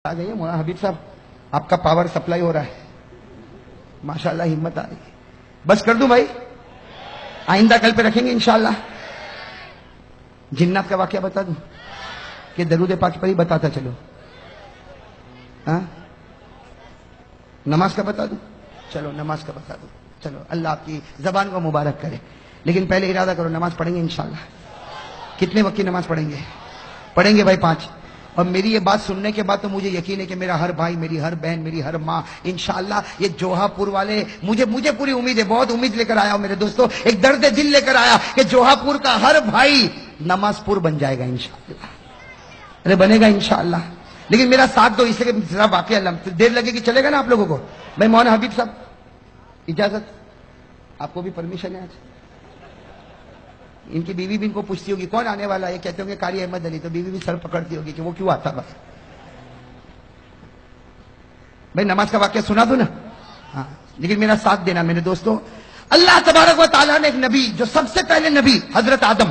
آ گئی ہے مولانا حبیب صاحب، آپ کا پاور سپلائی ہو رہا ہے، ماشاءاللہ ہمت آ رہی ہے. بس کر دوں بھائی، آئندہ کل پہ رکھیں گے انشاءاللہ. جنات کا واقعہ بتا دوں کہ درود پاک پر ہی بتاتا چلو. ہاں نماز کا بتا دوں، چلو نماز کا بتا دوں. چلو اللہ آپ کی زبان کو مبارک کرے. لیکن پہلے ارادہ کرو نماز پڑھیں گے انشاءاللہ. کتنے وقت کی نماز پڑھیں گے؟ پڑھیں گے بھائی 5. اور میری یہ بات سننے کے بعد تو مجھے یقین ہے کہ میرا ہر بھائی، میری ہر بہن، میری ہر ماں انشاءاللہ یہ جوہا پور والے، مجھے پوری امید ہے، بہت امید لے کر آیا ہوں میرے دوستوں، ایک درد دل لے کر آیا کہ جوہا پور کا ہر بھائی نماز پور بن جائے گا انشاءاللہ. ارے بنے گا انشاءاللہ. لیکن میرا ساتھ دو، اس سے ذرا واقعہ دیر لگے گی، چلے گا نا آپ لوگوں کو؟ بھائی مولانا حبیب صاحب اجازت، آپ کو بھی پرمیشن ہے آج؟ ان کی بیوی بھی ان کو پوچھتی ہوگی کون آنے والا ہے، کہتے ہوں گے قاری احمد علی، تو بیوی بھی سر پکڑتی ہوگی کہ وہ کیوں آتا بھائی. بھائی نماز کا واقعہ سنا دو نا. ہاں لیکن میرا ساتھ دینا میرے دوستوں. اللہ تبارک و تعالیٰ نے ایک نبی، جو سب سے پہلے نبی حضرت آدم،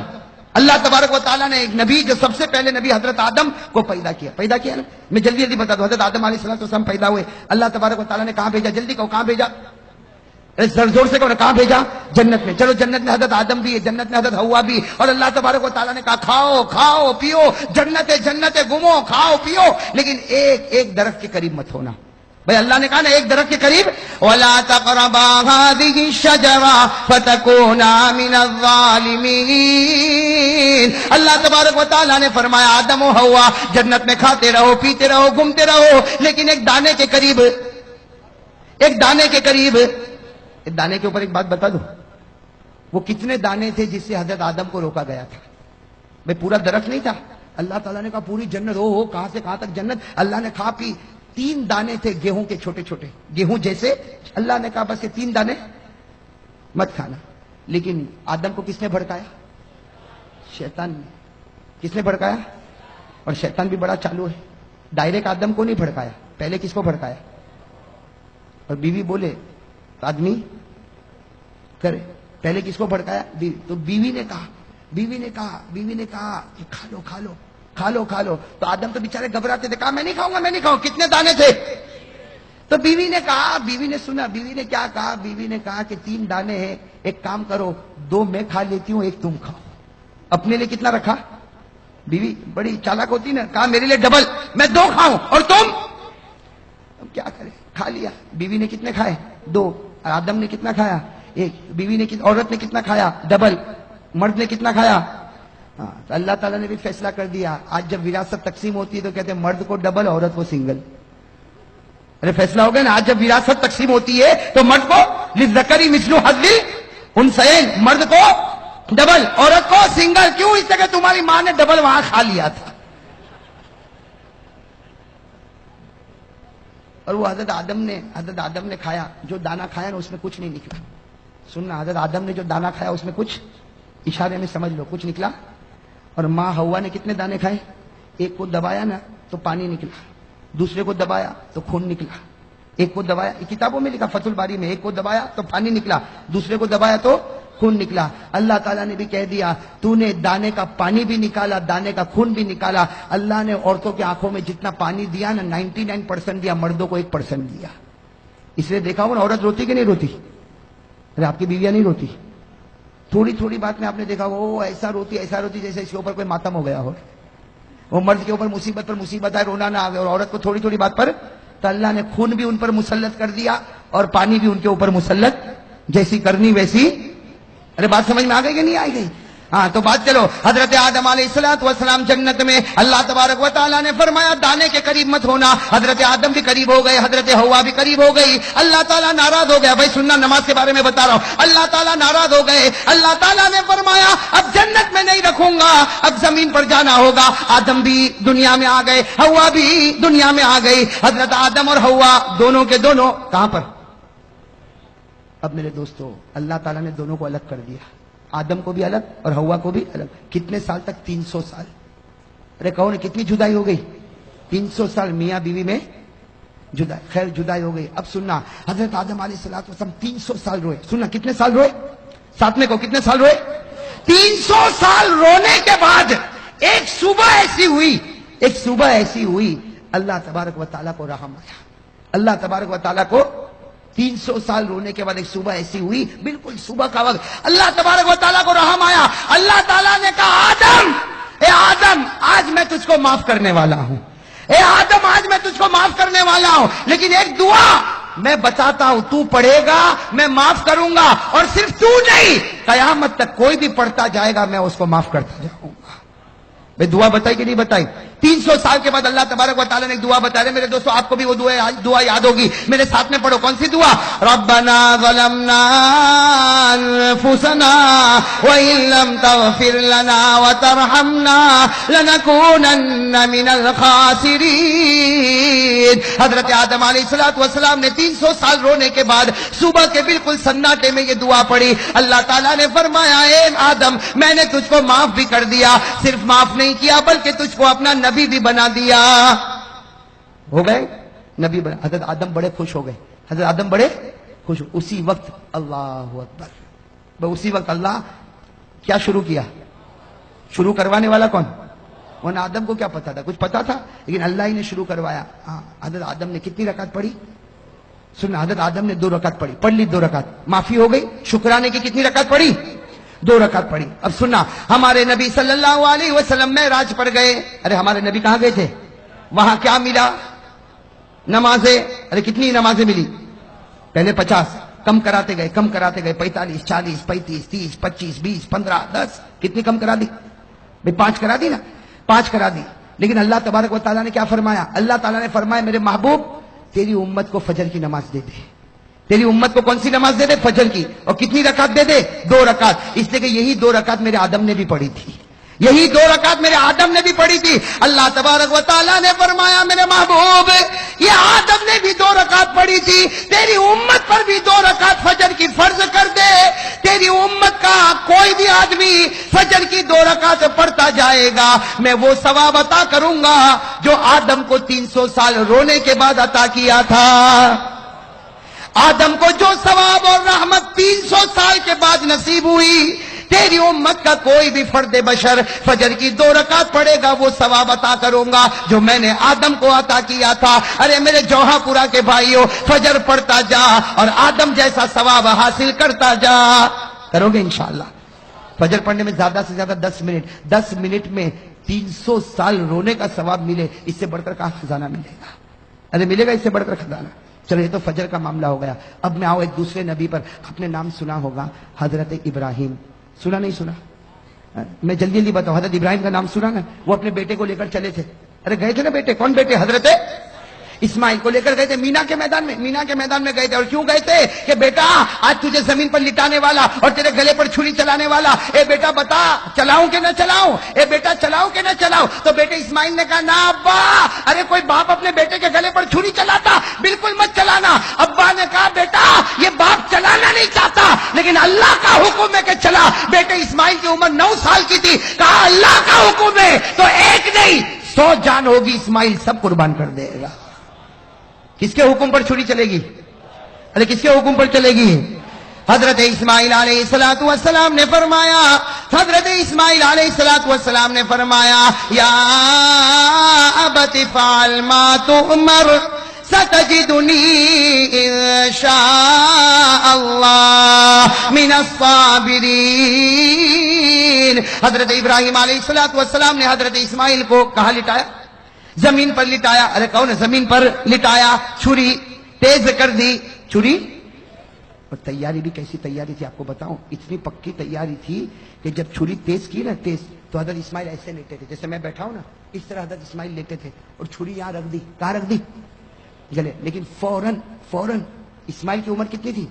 اللہ تبارک و تعالیٰ نے ایک نبی جو سب سے پہلے نبی حضرت آدم کو پیدا کیا نا. میں جلدی بتا دوں. حضرت آدم علیہ السلام پیدا ہوئے، اللہ تبارک و تعالیٰ نے کہاں بھیجا؟ جلدی کہو کہاں بھیجا؟ زور سے کہو کہاں بھیجا؟ جنت میں. چلو جنت میں حضرت آدم بھی ہے، جنت میں حضرت حوا بھی، اور اللہ تبارک و تعالیٰ نے کہا کھاؤ کھاؤ پیو، جنت گھومو کھاؤ پیو، لیکن ایک درخت کے قریب مت ہونا. بھائی اللہ نے کہا نا ایک درخت کے قریب، وَلَا تَقْرَبَا هَٰذِهِ الشَّجَرَةَ فَتَكُونَا مِنَ الظَّالِمِينَ. اللہ تبارک و تعالیٰ نے فرمایا آدم و حوا جنت میں کھاتے رہو، پیتے رہو، گھومتے رہو، لیکن ایک دانے کے قریب، ایک دانے کے اوپر ایک بات بتا دو. وہ کتنے دانے تھے جس سے حضرت آدم کو روکا گیا تھا؟ بھئی پورا درخت نہیں تھا. اللہ تعالیٰ نے کہا پوری جنت، ہو کہاں سے کہاں تک جنت. اللہ نے کھا پی. 3 دانے تھے گیہوں کے، چھوٹے چھوٹے گیہوں جیسے. اللہ نے کہا بس یہ 3 دانے مت کھانا. لیکن آدم کو کس نے بھڑکایا؟ شیطان نے. کس نے بھڑکایا؟ اور شیطان بھی بڑا چالو ہے. ڈائریکٹ آدم کو نہیں بھڑکایا، پہلے کس کو بھڑکایا؟ اور بیوی بولے آدمی کرے، پہلے کس کو بھڑکایا؟ تو بیوی نے کہا کہ کھا لو. تو آدم تو بیچارے گھبراتے تھے، کہا میں نہیں کھاؤں. کتنے دانے تھے؟ تو بیوی نے کہا، بیوی نے سنا، بیوی نے کیا کہا؟ بیوی نے کہا کہ 3 دانے ہیں، ایک کام کرو 2 میں کھا لیتی ہوں، ایک تم کھاؤ. اپنے لیے کتنا رکھا؟ بیوی بڑی چالاک ہوتی نا، کہا میرے لیے ڈبل، میں 2 کھاؤں اور تم. اب کیا کرے؟ کھا لیا. بیوی نے کتنے کھائے؟ 2. آدم نے کتنا کھایا؟ 1. بیوی نے عورت نے کتنا کھایا؟ ڈبل. مرد نے کتنا کھایا؟ ہاں. تو اللہ تعالیٰ نے بھی فیصلہ کر دیا. آج جب وراثت تقسیم ہوتی ہے تو کہتے ہیں مرد کو ڈبل، عورت کو سنگل. ارے فیصلہ ہو گیا نا. آج جب وراثت تقسیم ہوتی ہے تو مرد کو للذکر مثل حظ الانثیین، مرد کو ڈبل، عورت کو سنگل. کیوں؟ اس لیے کہ تمہاری ماں نے ڈبل وہاں کھا لیا تھا. اور وہ حضرت آدم نے کھایا، جو دانا کھایا نا اس میں کچھ نہیں نکلا. سننا، حضرت آدم نے جو دانا کھایا اس میں کچھ، اشارے میں سمجھ لو، کچھ نکلا. اور ماں حوا نے کتنے دانے کھائے؟ ایک کو دبایا نا تو پانی نکلا، دوسرے کو دبایا تو خون نکلا. ایک کو دبایا، کتابوں میں لکھا فتح الباری میں، ایک کو دبایا تو پانی نکلا، دوسرے کو دبایا تو خون نکلا. اللہ تعالیٰ نے بھی کہہ دیا تو نے دانے کا پانی بھی نکالا، دانے کا خون بھی نکالا. اللہ نے عورتوں کی آنکھوں میں جتنا پانی دیا نا 99% دیا، مردوں کو 1% دیا. اس لیے دیکھا ہو نا عورت روتی کہ نہیں روتی؟ ارے آپ کی بیویاں نہیں روتی؟ تھوڑی بات میں آپ نے دیکھا وہ ایسا روتی جیسے اس کے اوپر کوئی ماتم ہو گیا ہو. وہ مرد کے اوپر مصیبت پر مصیبت ہے، رونا نہ آگے. اور عورت کو تھوڑی بات پر تو اللہ نے خون بھی ان پر مسلط کر دیا اور پانی بھی ان کے اوپر مسلط، جیسی کرنی ویسی. ارے بات سمجھ میں آ گئی کہ نہیں آئی گئی؟ ہاں تو بات چلو. حضرت آدم علیہ السلام جنت میں، اللہ تبارک و تعالیٰ نے فرمایا دانے کے قریب مت ہونا. حضرت آدم بھی قریب ہو گئے، حضرت حوا بھی قریب ہو گئی. اللہ تعالیٰ ناراض ہو گیا. بھائی سننا، نماز کے بارے میں بتا رہا ہوں. اللہ تعالیٰ ناراض ہو گئے. اللہ تعالیٰ نے فرمایا اب جنت میں نہیں رکھوں گا، اب زمین پر جانا ہوگا. آدم بھی دنیا میں آ گئے، حوا بھی دنیا میں آ گئی. حضرت آدم اور حوا دونوں کے دونوں کہاں پر؟ اب میرے دوستو اللہ تعالیٰ نے دونوں کو الگ کر دیا، آدم کو بھی الگ اور حوا کو بھی الگ. کتنے سال تک؟ 300 سال. ارے کہو نا کتنی جدائی ہو گئی؟ 300 سال میاں بیوی میں جدائی. خیر جدائی ہو گئی. اب سننا، حضرت آدم علیہ السلام 300 سال روئے. سننا کتنے سال روئے؟ ساتھ میں کہو کتنے سال روئے؟ 300 سال رونے کے بعد ایک صبح ایسی ہوئی اللہ تبارک و تعالیٰ کو رحم آیا. اللہ تبارک و تعالیٰ کو 300 سال رونے کے بعد ایک صبح ایسی ہوئی، بالکل صبح کا وقت، اللہ تبارک و تعالیٰ کو رحم آیا. اللہ تعالیٰ نے کہا آدم، اے آدم آج میں تجھ کو معاف کرنے والا ہوں، اے آدم آج میں تجھ کو معاف کرنے والا ہوں، لیکن ایک دعا میں بتاتا ہوں، تو پڑھے گا میں معاف کروں گا، اور صرف تو نہیں قیامت تک کوئی بھی پڑھتا جائے گا میں اس کو معاف کرتا جاؤں گا. بھائی دعا بتائی کہ نہیں بتائی؟ 300 سال کے بعد اللہ تبارک و تعالیٰ نے ایک دعا بتایا. میرے دوستو آپ کو بھی وہ دعا یاد ہوگی، میرے ساتھ میں پڑھو. کون سی دعا؟ ربنا ظلمنا انفسنا وان لم تغفر لنا وترحمنا لنكونن من الخاسرین. حضرت آدم علیہ السلام نے 300 سال رونے کے بعد صبح کے بالکل سناٹے میں یہ دعا پڑھی. اللہ تعالیٰ نے فرمایا اے آدم میں نے تجھ کو معاف بھی کر دیا، صرف معاف نہیں کیا بلکہ تجھ کو اپنا نبی بھی بنا دیا. ہو گئے نبی بنا. حضرت آدم بڑے خوش ہو گئے، حضرت آدم بڑے خوش ہو. اسی وقت اللہ اکبر، اسی وقت اللہ کیا شروع کیا؟ شروع کروانے والا کون؟ ورنہ آدم کو کیا پتا تھا؟ کچھ پتا تھا، لیکن اللہ ہی نے شروع کروایا. حضرت آدم نے کتنی رکعت پڑھی؟ سننا، حضرت آدم نے 2 رکعت پڑھی، پڑھ لی 2 رکعت، معافی ہو گئی. شکرانے کی کتنی رکعت پڑھی؟ 2 رکعت پڑھی. اب سننا، ہمارے نبی صلی اللہ علیہ وسلم معراج پر گئے. ارے ہمارے نبی کہاں گئے تھے؟ وہاں کیا ملا؟ نمازیں. ارے کتنی نمازیں ملی؟ پہلے 50، کم کراتے گئے 45 40 35 30 25 20 15 10. کتنی کم کرا دی بھائی؟ 5 کرا دی نا، 5 کرا دی. لیکن اللہ تبارک و تعالیٰ نے کیا فرمایا؟ اللہ تعالیٰ نے فرمایا میرے محبوب تیری امت کو فجر کی نماز دے دے. تیری امت کو کون سی نماز دے دے؟ فجر کی. اور کتنی رکعت دے دے؟ 2 رکعت. اس لیے کہ یہی 2 رکعت میرے آدم نے بھی پڑھی تھی، یہی 2 رکعت میرے آدم نے بھی پڑھی تھی. اللہ تبارک و تعالیٰ نے فرمایا میرے محبوب یہ آدم نے بھی 2 رکعت پڑھی تھی، تیری امت پر بھی 2 رکعت فجر کی فرض کر دے. تیری امت کا کوئی بھی آدمی فجر کی 2 رکعت پڑھتا جائے گا میں وہ ثواب عطا کروں گا جو آدم کو 300 سال رونے کے بعد عطا کیا تھا. آدم کو جو ثواب اور رحمت 300 سال کے بعد نصیب ہوئی، تیری امت کا کوئی بھی فرد بشر فجر کی 2 رکعت پڑھے گا وہ ثواب عطا کروں گا جو میں نے آدم کو عطا کیا تھا. ارے میرے جوہا پورا کے بھائیو، فجر پڑھتا جا اور آدم جیسا ثواب حاصل کرتا جا. کرو گے انشاءاللہ؟ فجر پڑھنے میں زیادہ سے زیادہ 10 منٹ میں 300 سال رونے کا ثواب ملے، اس سے بڑھ کر کہاں خزانہ ملے گا؟ ارے ملے گا اس سے بڑھ کر خزانہ؟ چلو یہ تو فجر کا معاملہ ہو گیا. اب میں آؤ ایک دوسرے نبی پر. آپ نے نام سنا ہوگا حضرت ابراہیم. سنا نہیں سنا؟ میں جلدی جلدی بتاؤں. حضرت ابراہیم کا نام سنا نا؟ وہ اپنے بیٹے کو لے کر چلے تھے. ارے گئے تھے نا بیٹے. کون بیٹے؟ حضرت اسماعیل کو لے کر گئے تھے مینا کے میدان میں گئے تھے. اور کیوں گئے تھے؟ کہ بیٹا آج تجھے زمین پر لٹانے والا اور تیرے گلے پر چھری چلانے والا. اے بیٹا بتا چلاؤں کہ نہ چلاؤں؟ اے بیٹا چلاؤں کہ نہ چلاؤں؟ تو بیٹے اسماعیل نے کہا نا ابا. ارے کوئی باپ اپنے بیٹے کے گلے پر چھری چلاتا؟ بالکل مت چلانا. ابا نے کہا بیٹا یہ باپ چلانا نہیں چاہتا لیکن اللہ کا حکم ہے کہ چلا. بیٹے اسماعیل کی عمر 9 سال کی تھی. کہا اللہ کا حکم ہے تو ایک نہیں 100 جان ہوگی اسماعیل سب قربان کر دے گا. کس کے حکم پر چھری چلے گی؟ ارے کس کے حکم پر چلے گی؟ حضرت اسماعیل علیہ السلام نے فرمایا، حضرت اسماعیل علیہ السلام نے فرمایا یا ابت فعل ما تؤمر ستجدنی ان شاء اللہ من الصابرین. حضرت ابراہیم علیہ السلام نے حضرت اسماعیل کو کہاں لٹایا؟ زمین پر لٹایا. ارے کون ہے؟ زمین پر لٹایا. چھری تیز کر دی. چھری اور تیاری بھی کیسی تیاری تھی آپ کو بتاؤں. اتنی پکی تیاری تھی کہ جب چھری تیز کی نا تیز تو حضرت اسماعیل ایسے لیٹے تھے جیسے میں بیٹھا ہوں نا، اس طرح حضرت اسماعیل لیٹے تھے اور چھری یہاں رکھ دی. کہاں رکھ دی؟ گلے. لیکن فوراً اسماعیل کی عمر کتنی تھی؟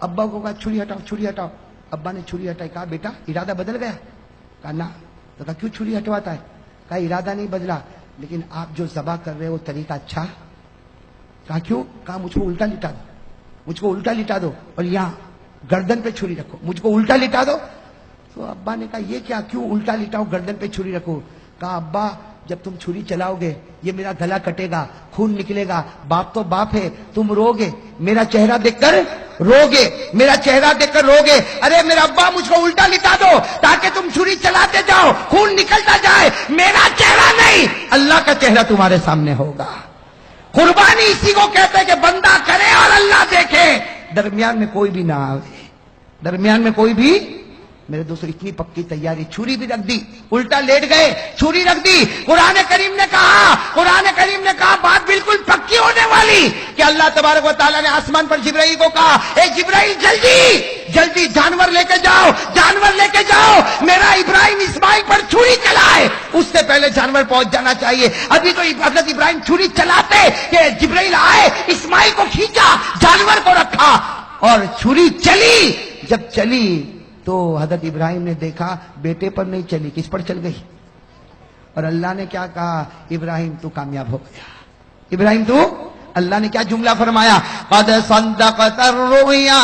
ابا کو کہا چھری ہٹاؤ. ابا نے چھری ہٹائی. کہا بیٹا ارادہ بدل گیا؟ کہا نا. تو کہا کیوں چھری ہٹواتا ہے؟ کہا ارادہ نہیں بدلا لیکن آپ جو ذبح کر رہے ہو وہ طریقہ اچھا. کہا کیوں؟ کہا مجھ کو الٹا لٹا دو اور یہاں گردن پہ چھری رکھو. مجھ کو الٹا لٹا دو. تو ابا نے کہا یہ کیا؟ کیوں الٹا لٹاؤ گردن پہ چھری رکھو؟ کہا ابا جب تم چھری چلاؤ گے یہ میرا گلا کٹے گا، خون نکلے گا. باپ تو باپ ہے، تم رو گے، میرا چہرہ دیکھ کر روگے, میرا چہرہ دیکھ کر روگے, ارے میرا ابا مجھ کو الٹا لٹا دو تاکہ تم چھری چلاتے جاؤ, خون نکلتا جائے, میرا چہرہ نہیں, اللہ کا چہرہ تمہارے سامنے ہوگا. قربانی اسی کو کہتے ہیں کہ بندہ کرے اور اللہ دیکھے, درمیان میں کوئی بھی نہ آئے, درمیان میں کوئی بھی. میرے دوستو اتنی پکی تیاری, چھری بھی رکھ دی, الٹا لیٹ گئے, چھری رکھ دی. قرآن کریم نے کہا بات بالکل پکی ہونے والی کہ اللہ تبارک و تعالیٰ نے آسمان پر جبرائیل کو کہا, اے جبرائیل جلدی جانور لے کے جاؤ, میرا ابراہیم اسماعیل پر چھری چلائے. اس سے پہلے جانور پہنچ جانا چاہیے. ابھی تو حضرت ابراہیم چھری چلاتے کہ جبرائیل آئے, اسماعیل کو کھینچا, جانور کو رکھا اور چھری چلی. جب چلی تو حضرت ابراہیم نے دیکھا بیٹے پر نہیں چلی, کس پر چل گئی؟ اور اللہ نے کیا کہا, ابراہیم تو کامیاب ہو گیا, ابراہیم تو. اللہ نے کیا جملہ فرمایا, قد صدقت الرؤیا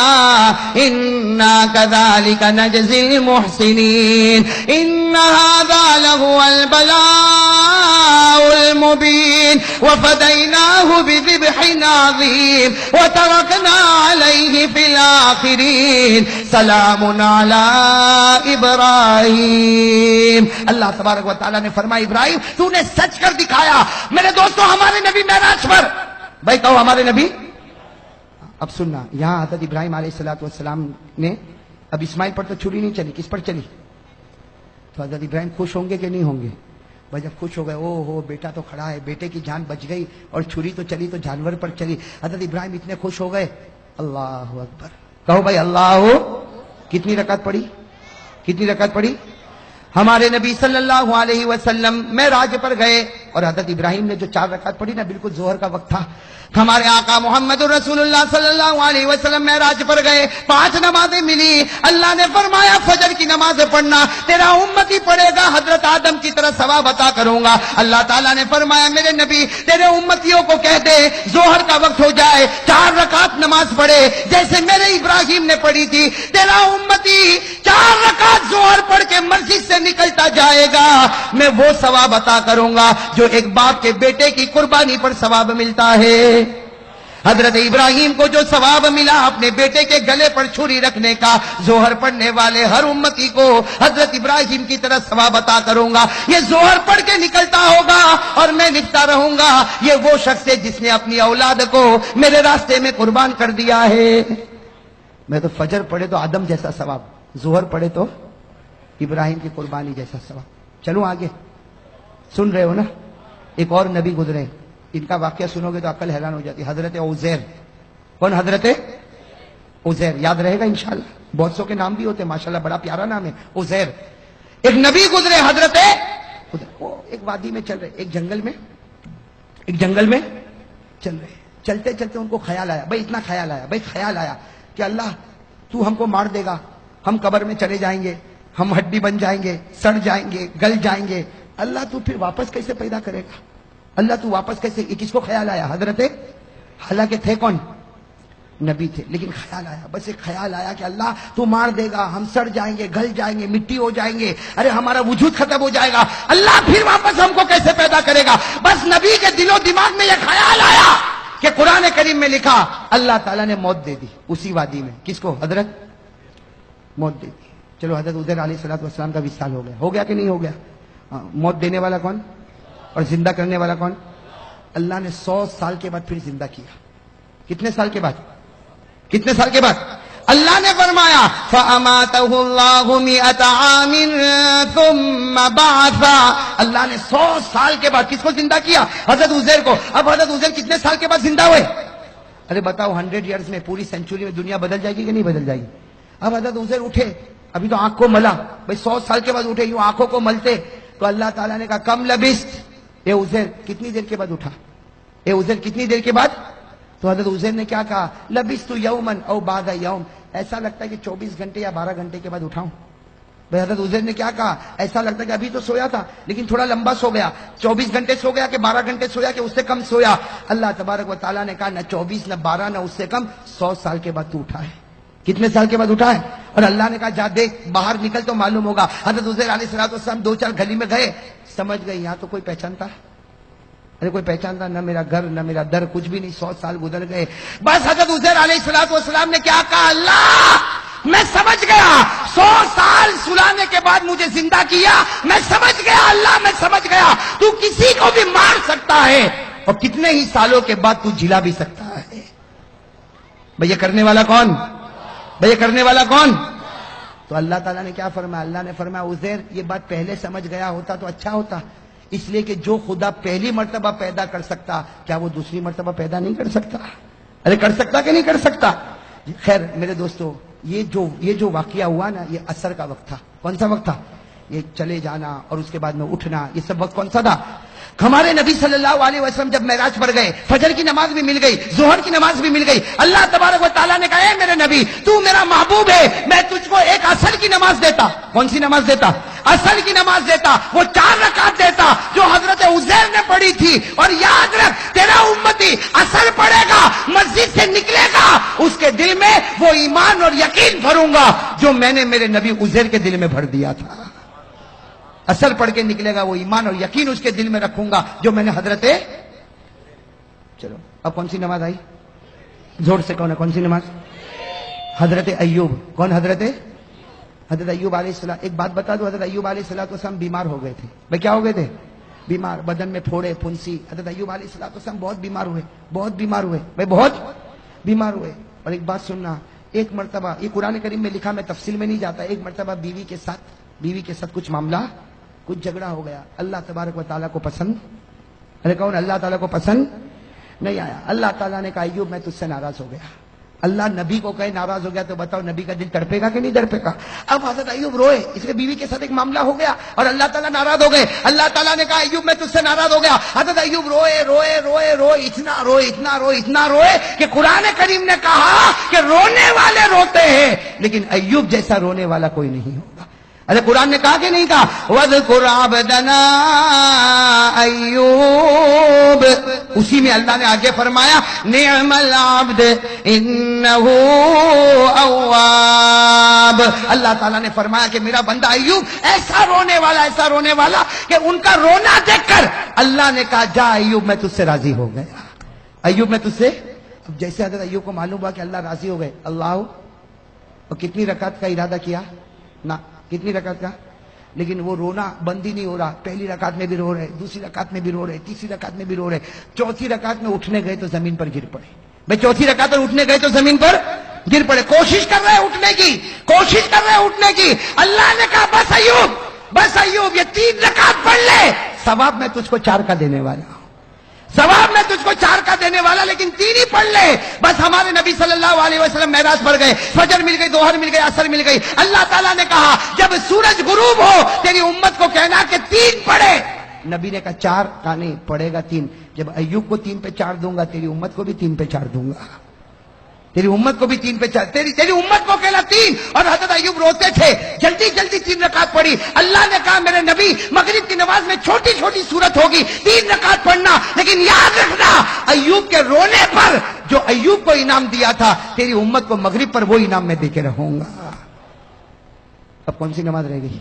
انا كذلك نجزي المحسنين ان هذا لهو البلاء المبين وفديناه بذبح عظيم وتركنا عليه في الآخرين سلام على ابراہیم. اللہ تبارک و تعالیٰ نے فرمایا ابراہیم تو نے سچ کر دکھایا. میرے دوستو ہمارے نبی معراج پر, بھائی کہو ہمارے نبی. اب سننا, یہاں حضرت ابراہیم علیہ السلام نے, اب اسماعیل پر تو چھری نہیں چلی, کس پر چلی؟ تو حضرت ابراہیم خوش ہوں گے کہ نہیں ہوں گے؟ بھائی جب خوش ہو گئے, او ہو بیٹا تو کھڑا ہے, بیٹے کی جان بچ گئی, اور چھری تو چلی تو جانور پر چلی. حضرت ابراہیم اتنے خوش ہو گئے, اللہ اکبر, کہو بھائی اللہ. کتنی رکعت پڑھی؟ ہمارے نبی صلی اللہ علیہ وسلم معراج پر گئے اور حضرت ابراہیم نے جو 4 رکعت پڑھی نا, بالکل ظہر کا وقت تھا. ہمارے آقا محمد رسول اللہ صلی اللہ علیہ وسلم معراج پر گئے, 5 نمازیں ملی. اللہ نے فرمایا فجر کی نماز پڑھنا, تیرا امتی پڑھے گا حضرت آدم کی طرح ثواب عطا کروں گا. اللہ تعالیٰ نے فرمایا میرے نبی تیرے امتیوں کو کہہ دے ظہر کا وقت ہو جائے 4 رکعت نماز پڑھے جیسے میرے ابراہیم نے پڑھی تھی. تیرا امتی 4 رکعت ظہر پڑھ کے مسجد سے نکلتا جائے گا, میں وہ ثواب عطا کروں گا جو ایک باپ کے بیٹے کی قربانی پر ثواب ملتا ہے. حضرت ابراہیم کو جو ثواب ملا اپنے بیٹے کے گلے پر چھری رکھنے کا, ظہر پڑھنے والے ہر امتی کو حضرت ابراہیم کی طرح ثواب عطا کروں گا. یہ ظہر پڑھ کے نکلتا ہوگا اور میں لکھتا رہوں گا یہ وہ شخص ہے جس نے اپنی اولاد کو میرے راستے میں قربان کر دیا ہے. میں تو فجر پڑھے تو آدم جیسا ثواب, ظہر پڑھے تو ابراہیم کی قربانی جیسا ثواب. چلو آگے, سن رہے ہو نا. ایک اور نبی گزرے, ان کا واقعہ سنو گے تو عقل حیران ہو جاتی. حضرت عزیر. کون؟ حضرت عزیر. یاد رہے گا انشاءاللہ, بہت سو کے نام بھی ہوتے ہیں ماشاءاللہ, بڑا پیارا نام ہے عزیر. ایک نبی گزرے حضرت, وہ ایک وادی میں چل رہے, ایک جنگل میں چل رہے. چلتے چلتے ان کو خیال آیا, بھائی اتنا خیال آیا کہ اللہ تو ہم کو مار دے گا, ہم قبر میں چلے جائیں گے, ہم ہڈی بن جائیں گے, سڑ جائیں گے, گل جائیں گے. اللہ تو پھر واپس کیسے پیدا کرے گا, اللہ تو واپس کیسے. کس کو خیال آیا؟ حضرت, حالانکہ تھے کون؟ نبی تھے, لیکن خیال آیا, بس ایک خیال آیا کہ اللہ تو مار دے گا, ہم سڑ جائیں گے, گل جائیں گے, مٹی ہو جائیں گے, ارے ہمارا وجود ختم ہو جائے گا, اللہ پھر واپس ہم کو کیسے پیدا کرے گا. بس نبی کے دل و دماغ میں یہ خیال آیا کہ قرآن کریم میں لکھا اللہ تعالیٰ نے موت دے دی اسی وادی میں. کس کو؟ حضرت, موت دے دی. چلو حضرت عزیر علیہ السلام کا وصال ہو گیا کہ نہیں ہو گیا؟ موت دینے والا کون اور زندہ کرنے والا کون؟ اللہ نے 100 سال کے بعد پھر زندہ کیا. کتنے سال کے بعد؟ اللہ نے فرمایا فَأَمَاتَهُ اللَّهُ مِئَةَ عَامٍ ثُمَّ بَعَثَ. اللہ نے 100 سال کے بعد کس کو زندہ کیا؟ حضرت عزیر کو. اب حضرت عزیر کتنے سال کے بعد زندہ ہوئے؟ ارے بتاؤ, 100 ایئرز میں, پوری سینچری میں دنیا بدل جائے گی کہ نہیں بدل جائے گی؟ اب حضرت عزیر اٹھے, ابھی تو آنکھ کو ملا, بھائی 100 سال کے بعد اٹھے, یوں آنکھوں کو ملتے تو اللہ تعالیٰ نے کہا کم لبست, اے عزیر کتنی دیر کے بعد اٹھا, اے عزیر کتنی دیر کے بعد؟ تو حضرت عزیر نے کیا کہا؟ لبست یومن او بعد یوم, ایسا لگتا ہے کہ 24 گھنٹے یا 12 گھنٹے کے بعد اٹھاؤں. بھائی حضرت عزیر نے کیا کہا؟ ایسا لگتا ہے کہ ابھی تو سویا تھا لیکن تھوڑا لمبا سو گیا, 24 گھنٹے سو گیا کہ 12 گھنٹے سویا کہ اس سے کم سویا. اللہ تبارک و تعالیٰ نے کہا نہ 24 نہ 12 نہ اس سے کم, 100 سال کے بعد تو اٹھا ہے. کتنے سال کے بعد اٹھا ہے؟ اور اللہ نے کہا جا دیکھ باہر نکل تو معلوم ہوگا. حضرت عزیر علیہ السلام 2-4 گلی میں گئے, سمجھ گئے یہاں تو کوئی پہچانتا ہے, ارے کوئی پہچانتا نہ میرا گھر نہ میرا در، کچھ بھی نہیں. 100 سال گزر گئے. بس حضرت عزیر علیہ السلام نے کیا کہا؟ اللہ میں سمجھ گیا، 100 سال سلانے کے بعد مجھے زندہ کیا، میں سمجھ گیا اللہ، میں سمجھ گیا تو کسی کو بھی مار سکتا ہے اور کتنے ہی سالوں کے بعد تو جلا بھی سکتا ہے. بھئی یہ کرنے والا کون؟ بھئی یہ کرنے والا کون؟ تو اللہ تعالیٰ نے کیا فرمایا؟ اللہ نے فرمایا عزیر یہ بات پہلے سمجھ گیا ہوتا تو اچھا ہوتا، اس لیے کہ جو خدا پہلی مرتبہ پیدا کر سکتا کیا وہ دوسری مرتبہ پیدا نہیں کر سکتا؟ ارے کر سکتا کہ نہیں کر سکتا؟ خیر میرے دوستو، یہ جو واقعہ ہوا نا، یہ عصر کا وقت تھا. کون سا وقت تھا؟ یہ چلے جانا اور اس کے بعد میں اٹھنا، یہ سب وقت کون سا تھا؟ ہمارے نبی صلی اللہ علیہ وسلم جب معراج پر گئے، فجر کی نماز بھی مل گئی، ظہر کی نماز بھی مل گئی. اللہ تبارک و تعالیٰ نے کہا اے میرے نبی تو میرا محبوب ہے، میں تجھ کو ایک عصر کی نماز دیتا. کون سی نماز دیتا؟ عصر کی نماز دیتا. وہ 4 رکعت دیتا جو حضرت عزیر نے پڑھی تھی. اور یاد رکھ تیرا امتی عصر پڑھے گا، مسجد سے نکلے گا، اس کے دل میں وہ ایمان اور یقین بھروں گا جو میں نے میرے نبی عزیر کے دل میں بھر دیا تھا. اثر پڑھ کے نکلے گا، وہ ایمان اور یقین اس کے دل میں رکھوں گا جو میں نے حضرت. چلو اب کون سی نماز آئی؟ زور سے کون ہے؟ کون سی نماز؟ حضرت ایوب. کون؟ حضرت ایوب علیہ السلام. ایک بات بتا دو، حضرت ایوب علیہ السلام بیمار ہو گئے تھے. بھائی کیا ہو گئے تھے؟ بیمار، بدن میں پھوڑے پھنسی. حضرت ایوب علیہ السلام بہت بیمار ہوئے، بہت بیمار ہوئے بھائی، بہت بیمار ہوئے. اور ایک بات سننا، ایک مرتبہ یہ قرآن کریم میں لکھا، میں تفصیل میں نہیں جاتا، ایک مرتبہ بیوی کے ساتھ کچھ معاملہ، کچھ جھگڑا ہو گیا. اللہ تبارک و تعالیٰ کو پسند، ارے کون؟ اللہ تعالیٰ کو پسند نہیں آیا. اللہ تعالیٰ نے کہا ایوب میں تجھ سے ناراض ہو گیا. اللہ نبی کو کہے ناراض ہو گیا تو بتاؤ نبی کا دل تڑپے گا کہ نہیں تڑپے گا؟ اب حضرت ایوب روئے، اس لیے بیوی کے ساتھ ایک معاملہ ہو گیا اور اللہ تعالیٰ ناراض ہو گئے. اللہ تعالیٰ نے کہا ایوب میں تجھ سے ناراض ہو گیا. حضرت ایوب روئے روئے روئے روئے، اتنا روئے کہ قرآن کریم نے کہا کہ رونے والے روتے ہیں لیکن ایوب جیسا رونے والا کوئی نہیں ہوگا. ارے قرآن نے کہا کہ نہیں کہا؟ وَاذْكُرْ عَبْدَنَا ایوب. اسی میں اللہ نے آگے فرمایا نعم العبد انہ اواب. اللہ تعالیٰ نے فرمایا کہ میرا بندہ ایوب ایسا رونے والا کہ ان کا رونا دیکھ کر اللہ نے کہا جا ایوب میں تجھ سے راضی ہو گیا. ایوب میں تجھ سے. اب جیسے حضرت ایوب کو معلوم ہوا کہ اللہ راضی ہو گئے، اللہ اور کتنی رکعت کا ارادہ کیا نا، کتنی رکعت کا، لیکن وہ رونا بند ہی نہیں ہو رہا. پہلی رکعت میں بھی رو رہے، دوسری رکعت میں بھی رو رہے، تیسری رکعت میں بھی رو رہے، چوتھی رکعت میں اٹھنے گئے تو زمین پر گر پڑے. بھائی چوتھی رکعت پر اٹھنے گئے تو زمین پر گر پڑے. کوشش کر رہے اٹھنے کی. اللہ نے کہا بس ایوب یہ 3 رکعت پڑھ لے، ثواب میں تجھ کو 4 کا دینے والا ہوں، لیکن 3 ہی پڑھ لے. بس ہمارے نبی صلی اللہ علیہ وسلم معراج پر گئے، فجر مل گئی، ظہر مل گئی، عصر مل گئی. اللہ تعالیٰ نے کہا جب سورج غروب ہو تیری امت کو کہنا کہ 3 پڑھے. نبی نے کہا 4 کا نہیں پڑھے گا 3. جب ایوب کو 3 پہ 4 دوں گا تیری امت کو بھی 3 پہ 4 دوں گا. تیری امت کو بھی 3 پہ 4، تیری امت کو کہنا 3. اور حضرت ایوب روتے تھے، جلدی 3 رکعت پڑھی. اللہ نے کہا میرے نبی مغرب کی نماز میں چھوٹی صورت ہوگی، 3 رکعت پڑھنا، لیکن یاد رکھنا ایوب کے رونے پر جو ایوب کو انعام دیا تھا تیری امت کو مغرب پر وہ انعام میں دے کے رہوں گا. اب کون سی نماز رہ گئی؟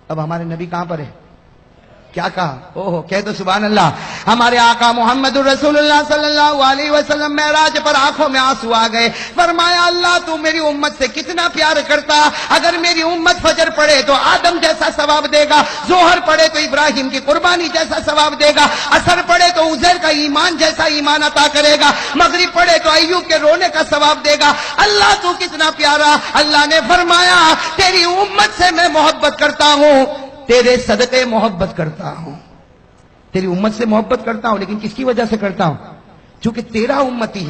اب ہمارے نبی کہاں پر ہے؟ کیا کہا؟ کہہ دو سبحان اللہ. ہمارے آقا محمد الرسول اللہ صلی اللہ علیہ وسلم معراج پر آنکھوں میں آنسو آ گئے. فرمایا اللہ تو میری امت سے کتنا پیار کرتا. اگر میری امت فجر پڑھے تو آدم جیسا ثواب دے گا، ظہر پڑھے تو ابراہیم کی قربانی جیسا ثواب دے گا، عصر پڑھے تو عزیر کا ایمان جیسا ایمان عطا کرے گا، مغرب پڑھے تو ایوب کے رونے کا ثواب دے گا. اللہ تو کتنا پیارا. اللہ نے فرمایا تیری امت سے میں محبت کرتا ہوں، تیرے صدقے محبت کرتا ہوں. تیری امت سے محبت کرتا ہوں، لیکن کس کی وجہ سے کرتا ہوں؟ چونکہ تیرا امتی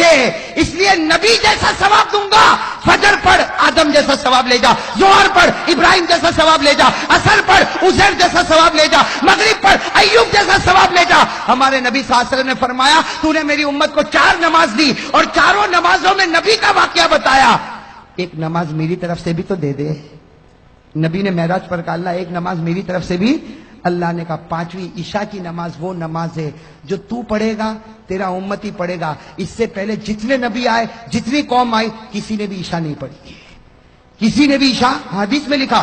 ہے، اس لیے نبی جیسا ثواب دوں گا. فجر پڑھ آدم جیسا ثواب لے جا، ظہر پڑھ ابراہیم جیسا ثواب لے جا، عصر پڑھ عزیر جیسا ثواب لے جا، مغرب پڑھ ایوب جیسا ثواب لے جا. ہمارے نبی صلی اللہ علیہ وسلم نے فرمایا تو نے میری امت کو 4 نماز دی اور 4 نمازوں میں نبی کا واقعہ بتایا. ایک نماز میری طرف سے بھی تو دے دے. نبی نے معراج پر کہا اللہ ایک نماز میری طرف سے بھی. اللہ نے کہا 5ویں عشاء کی نماز وہ نماز ہے جو تو پڑھے گا، تیرا امتی پڑھے گا. اس سے پہلے جتنے نبی آئے، جتنی قوم آئی، کسی نے بھی عشاء نہیں پڑھی. حدیث میں لکھا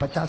50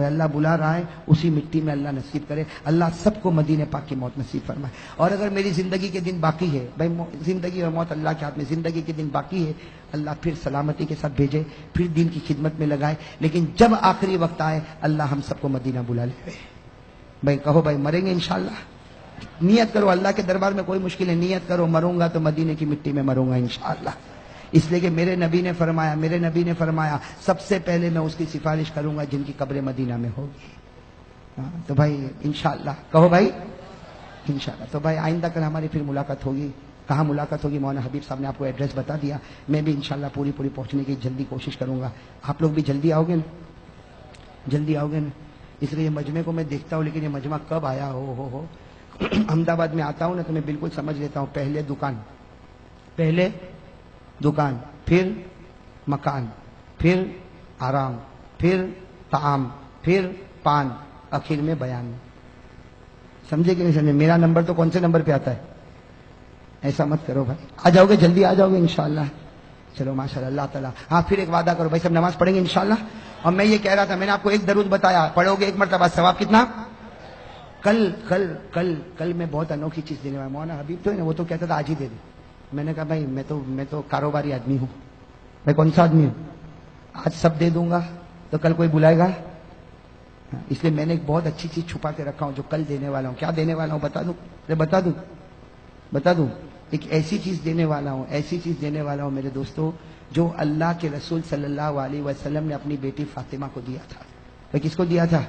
وہ اللہ بلا رہا ہے، اسی مٹی میں اللہ نصیب کرے. اللہ سب کو مدینے پاک کی موت نصیب فرمائے. اور اگر میری زندگی کے دن باقی ہے، بھائی زندگی اور موت اللہ کے ہاتھ میں، زندگی کے دن باقی ہے، اللہ پھر سلامتی کے ساتھ بھیجے، پھر دین کی خدمت میں لگائے. لیکن جب آخری وقت آئے اللہ ہم سب کو مدینہ بلا لے. بھائی کہو بھائی مریں گے انشاءاللہ. نیت کرو، اللہ کے دربار میں کوئی مشکل ہے، نیت کرو مروں گا تو مدینے کی مٹی میں مروں گا انشاءاللہ. اس لیے کہ میرے نبی نے فرمایا سب سے پہلے میں اس کی سفارش کروں گا جن کی قبر مدینہ میں ہوگی. تو بھائی انشاءاللہ کہو بھائی انشاءاللہ. تو بھائی آئندہ کل ہماری پھر ملاقات ہوگی. کہاں ملاقات ہوگی؟ مولانا حبیب صاحب نے آپ کو ایڈریس بتا دیا. میں بھی انشاءاللہ پوری پہنچنے کی جلدی کوشش کروں گا. آپ لوگ بھی جلدی آؤ گے نا؟ جلدی آؤ گے نا؟ اس لیے مجمع کو میں دیکھتا ہوں، لیکن یہ مجمع کب آیا ہو. احمد آباد میں آتا ہوں نا تو میں بالکل سمجھ لیتا ہوں. پہلے دکان، پھر مکان، پھر آرام، پھر طعام، پھر پان، آخر میں بیان. سمجھے کہ نہیں سمجھے؟ میرا نمبر تو کون سے نمبر پہ آتا ہے؟ ایسا مت کرو بھائی. آ جاؤ گے؟ جلدی آ جاؤ گے انشاءاللہ. چلو ماشاءاللہ. اللہ تعالیٰ. ہاں پھر ایک وعدہ کرو بھائی، سب نماز پڑھیں گے انشاءاللہ. اور میں یہ کہہ رہا تھا، میں نے آپ کو ایک درود بتایا، پڑھو گے ایک مرتبہ ثواب کتنا؟ کل میں بہت انوکھی چیز دینے والا. مولانا حبیب تو ہے نا، وہ تو کہتا تھا آج ہی دے دے. میں نے کہا بھائی میں تو کاروباری آدمی ہوں. میں کون سا آدمی ہوں؟ آج سب دے دوں گا تو کل کوئی بلائے گا. اس لیے میں نے ایک بہت اچھی چیز چھپا کے رکھا ہوں جو کل دینے والا ہوں. کیا دینے والا ہوں بتا دوں. ایک ایسی چیز دینے والا ہوں میرے دوستو، جو اللہ کے رسول صلی اللہ علیہ وسلم نے اپنی بیٹی فاطمہ کو دیا تھا. بھائی کس کو دیا تھا؟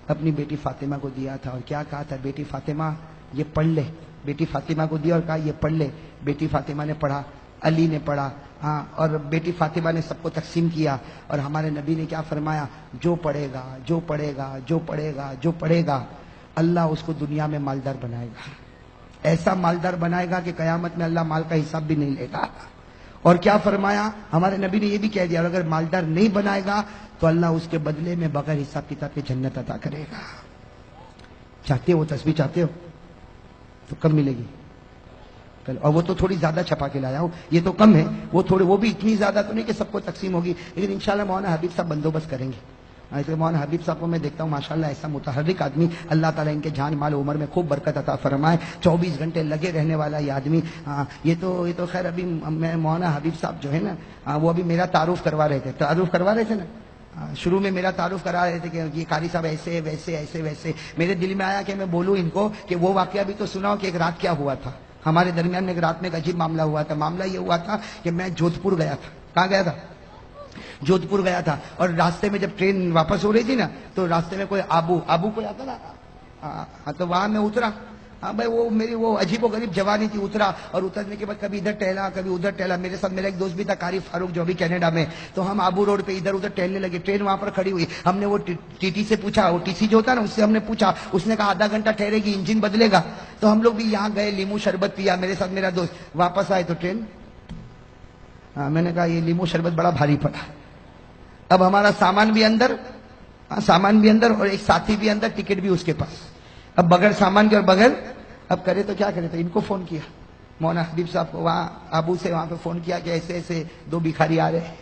اپنی بیٹی فاطمہ کو دیا تھا. اور کیا کہا تھا؟ بیٹی فاطمہ یہ پڑھ لے. بیٹی فاطمہ کو دیا اور کہا یہ پڑھ لے. بیٹی فاطمہ نے پڑھا، علی نے پڑھا. ہاں، اور بیٹی فاطمہ نے سب کو تقسیم کیا. اور ہمارے نبی نے کیا فرمایا؟ جو پڑھے گا اللہ اس کو دنیا میں مالدار بنائے گا. ایسا مالدار بنائے گا کہ قیامت میں اللہ مال کا حساب بھی نہیں لے گا. اور کیا فرمایا ہمارے نبی نے؟ یہ بھی کہہ دیا اور اگر مالدار نہیں بنائے گا تو اللہ اس کے بدلے میں بغیر حساب کتاب کے جنت عطا کرے گا. چاہتے ہو وہ تسبیح؟ چاہتے ہو تو کم ملے گی کل. اور وہ تو تھوڑی زیادہ چھپا کے لایا ہوں، یہ تو کم ہے. وہ بھی اتنی زیادہ تو نہیں کہ سب کو تقسیم ہوگی، لیکن انشاءاللہ مولانا حبیب صاحب بندوبست کریں گے. اس لیے مولانا حبیب صاحب کو میں دیکھتا ہوں ماشاءاللہ ایسا متحرک آدمی. اللہ تعالیٰ ان کے جان مال عمر میں خوب برکت عطا فرمائے. 24 گھنٹے لگے رہنے والا یہ آدمی. یہ تو خیر ابھی میں مولانا حبیب صاحب جو ہے نا وہ ابھی میرا تعارف کروا رہے تھے نا. شروع میں میرا تعارف کرا رہے تھے کہ یہ قاری صاحب ایسے ویسے. میرے دل میں آیا کہ میں بولوں ان کو کہ وہ واقعہ بھی تو سناؤ کہ ایک رات کیا ہوا تھا ہمارے درمیان میں. ایک رات میں ایک عجیب معاملہ ہوا تھا. معاملہ یہ ہوا تھا کہ میں جودھپور گیا تھا. کہاں گیا تھا؟ جودھپور گیا تھا. اور راستے میں جب ٹرین واپس ہو رہی تھی نا تو راستے میں کوئی آبو کوئی آتا نا، تو وہاں میں اترا. ہاں بھائی وہ میری وہ عجیب و غریب جوانی تھی. اترا اور اترنے کے بعد کبھی ادھر ٹہلا کبھی ادھر ٹہلا. میرے ساتھ میرا ایک دوست بھی تھا قاری فاروق جو ابھی کینیڈا میں. تو ہم آبو روڈ پہ ادھر ادھر ٹہلنے لگے. ٹرین وہاں پر کھڑی ہوئی. ہم نے وہ ٹی ٹی سے پوچھا، وہ ٹی سی جو ہوتا نا اس سے ہم نے پوچھا. اس نے کہا آدھا گھنٹہ ٹھہرے گی، انجن بدلے گا. تو ہم لوگ بھی یہاں گئے، لیمو شربت پیا میرے ساتھ میرا دوست. واپس آئے تو ٹرین، میں نے کہا یہ لیمو شربت بڑا بھاری پڑا. اب ہمارا سامان بھی اندر اور ایک ساتھی بھی اندر، ٹکٹ بھی اس کے پاس. اب بغیر سامان کے اور بغیر اب کرے تو کیا کرے. تو ان کو فون کیا، مولانا حبیب صاحب کو، وہاں ابو سے وہاں پہ فون کیا کہ ایسے 2 بھکاری آ رہے ہیں.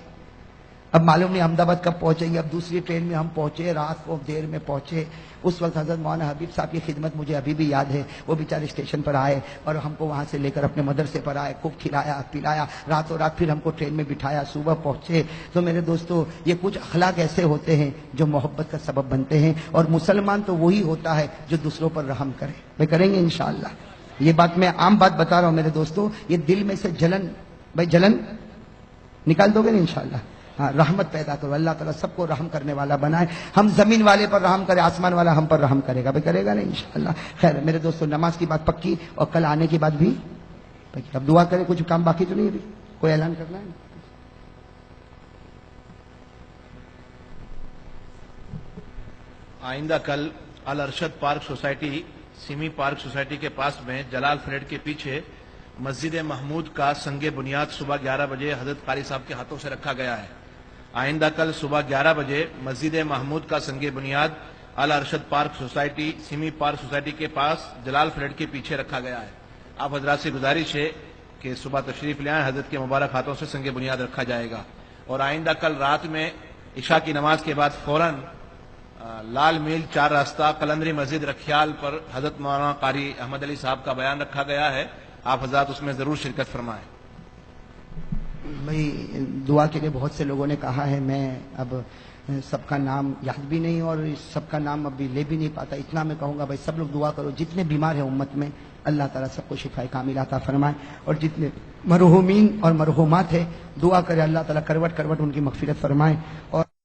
اب معلوم نہیں احمد آباد کب پہنچیں گے. اب دوسری ٹرین میں ہم پہنچے، رات کو دیر میں پہنچے. اس وقت حضرت مولانا حبیب صاحب کی خدمت مجھے ابھی بھی یاد ہے. وہ بیچارے اسٹیشن پر آئے اور ہم کو وہاں سے لے کر اپنے مدرسے پر آئے. خوب کھلایا پلایا، راتوں رات پھر ہم کو ٹرین میں بٹھایا. صبح پہنچے. تو میرے دوستو یہ کچھ اخلاق ایسے ہوتے ہیں جو محبت کا سبب بنتے ہیں. اور مسلمان تو وہی ہوتا ہے جو دوسروں پر رحم کرے. میں کریں گے انشاءاللہ. یہ بات میں عام بات بتا رہا ہوں میرے دوستو. یہ دل میں سے جلن نکال دو گے نا انشاءاللہ. ہاں، رحمت پیدا کرو. اللہ تعالیٰ سب کو رحم کرنے والا بنائے. ہم زمین والے پر رحم کرے، آسمان والا ہم پر رحم کرے گا. بھائی کرے گا نا انشاءاللہ. خیر میرے دوستو نماز کی بات پکی اور کل آنے کی بات بھی پکی. اب دعا کرے. کچھ کام باقی تو نہیں ابھی؟ کوئی اعلان کرنا ہے؟ آئندہ کل Al Arshad park society, Seemi park society کے پاس میں جلال فلیٹ کے پیچھے مسجد محمود کا سنگ بنیاد صبح 11 بجے حضرت قاری صاحب کے ہاتھوں سے رکھا گیا ہے. آئندہ کل صبح 11 بجے مسجد محمود کا سنگ بنیاد Al Arshad park society, Seemi park society کے پاس جلال فلیٹ کے پیچھے رکھا گیا ہے. آپ حضرات سے گزارش ہے کہ صبح تشریف لے آئیں. حضرت کے مبارک ہاتھوں سے سنگ بنیاد رکھا جائے گا. اور آئندہ کل رات میں عشاء کی نماز کے بعد فوراً لال میل 4 راستہ کلندری مسجد رکھیال پر حضرت مولانا قاری احمد علی صاحب کا بیان رکھا گیا ہے. آپ حضرات اس میں ضرور شرکت فرمائیں. بھائی دعا کے لیے بہت سے لوگوں نے کہا ہے، میں اب سب کا نام یاد بھی نہیں اور سب کا نام ابھی لے بھی نہیں پاتا. اتنا میں کہوں گا بھائی سب لوگ دعا کرو، جتنے بیمار ہیں امت میں اللہ تعالیٰ سب کو شفا کامل عطا فرمائے، اور جتنے مرحومین اور مرحومات ہیں دعا کرے اللہ تعالیٰ کروٹ کروٹ ان کی مغفرت فرمائے. اور